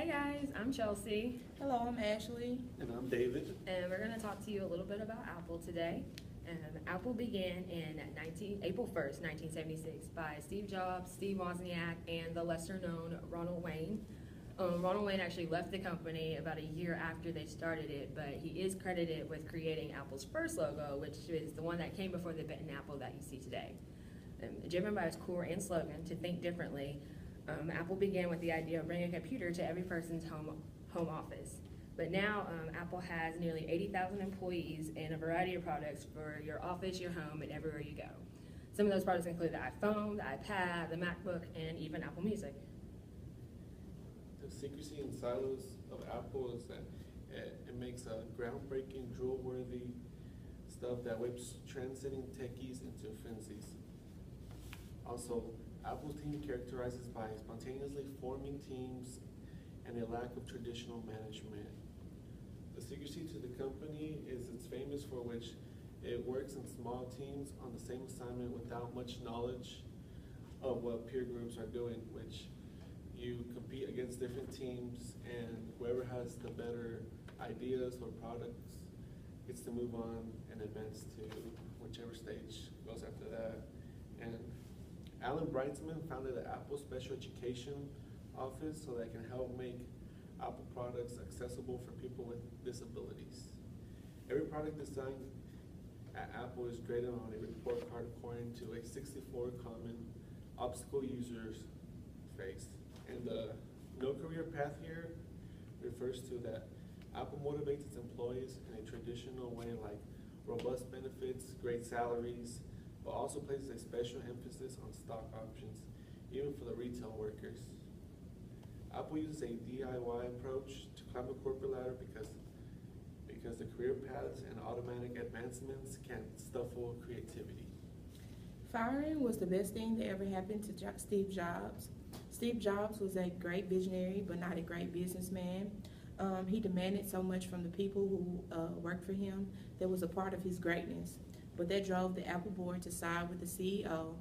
Hey guys, I'm Chelsea, Hello, I'm Ashley. And I'm David. and we're going to talk to you a little bit about Apple today. Apple began in April 1st, 1976 by Steve Jobs, Steve Wozniak, and the lesser known Ronald Wayne. Ronald Wayne actually left the company about a year after they started it, but he is credited with creating Apple's first logo, which is the one that came before the bitten apple that you see today. Driven by its core and slogan, to think differently, Apple began with the idea of bringing a computer to every person's home office. But now Apple has nearly 80,000 employees and a variety of products for your office, your home, and everywhere you go. Some of those products include the iPhone, the iPad, the MacBook, and even Apple Music. The secrecy and silos of Apple is that it makes a groundbreaking, drool-worthy stuff that whips trend-setting techies into frenzies. Also, Apple's team characterizes by spontaneously forming teams and a lack of traditional management. The secrecy to the company is it's famous for which it works in small teams on the same assignment without much knowledge of what peer groups are doing, which you compete against different teams, and whoever has the better ideas or products gets to move on and advance to whichever stage goes after that. And Alan Breitzman founded the Apple Special Education Office so that it can help make Apple products accessible for people with disabilities. Every product designed at Apple is graded on a report card according to a 64 common obstacle users face. And the no career path here refers to that Apple motivates its employees in a traditional way, like robust benefits, great salaries, but also places a special emphasis on stock options, even for the retail workers. Apple uses a DIY approach to climb the corporate ladder because the career paths and automatic advancements can stifle creativity. Firing was the best thing that ever happened to Steve Jobs. Steve Jobs was a great visionary, but not a great businessman. He demanded so much from the people who worked for him that was a part of his greatness. But that drove the Apple board to side with the CEO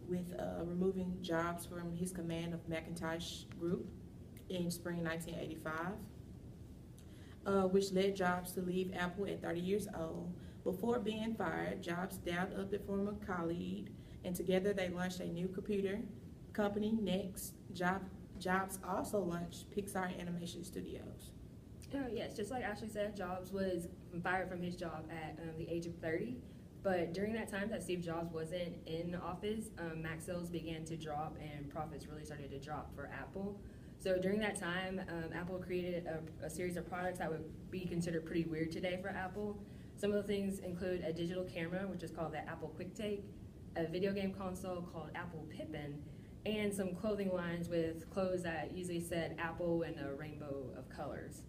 with removing Jobs from his command of Macintosh Group in spring 1985, which led Jobs to leave Apple at 30 years old. Before being fired, Jobs dabbed up the former colleague, and together they launched a new computer company, Next. Jobs also launched Pixar Animation Studios. Yes, just like Ashley said, Jobs was fired from his job at the age of 30. But during that time that Steve Jobs wasn't in office, Mac sales began to drop and profits really started to drop for Apple. So during that time, Apple created a series of products that would be considered pretty weird today for Apple. Some of the things include a digital camera, which is called the Apple QuickTake, a video game console called Apple Pippin, and some clothing lines with clothes that usually said Apple and a rainbow of colors.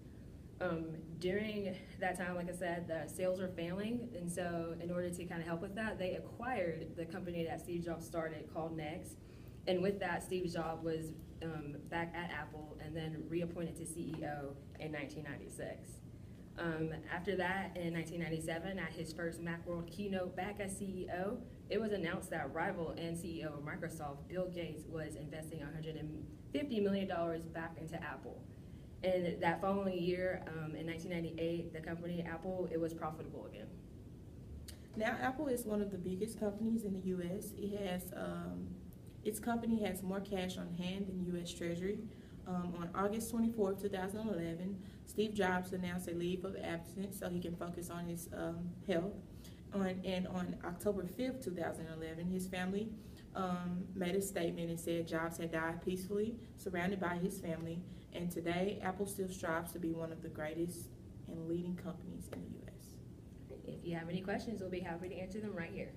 During that time, like I said, the sales were failing, and so in order to kind of help with that, they acquired the company that Steve Jobs started called Next. And with that, Steve Jobs was back at Apple and then reappointed to CEO in 1996. After that, in 1997, at his first Macworld keynote back as CEO, it was announced that rival and CEO of Microsoft, Bill Gates, was investing $150 million back into Apple. And that following year, in 1998, the company Apple, it was profitable again. Now, Apple is one of the biggest companies in the U.S. Its company has more cash on hand than U.S. Treasury. On August 24, 2011, Steve Jobs announced a leave of absence so he can focus on his health. And on October 5th, 2011, his family made a statement and said Jobs had died peacefully, surrounded by his family. And today, Apple still strives to be one of the greatest and leading companies in the U.S. If you have any questions, we'll be happy to answer them right here.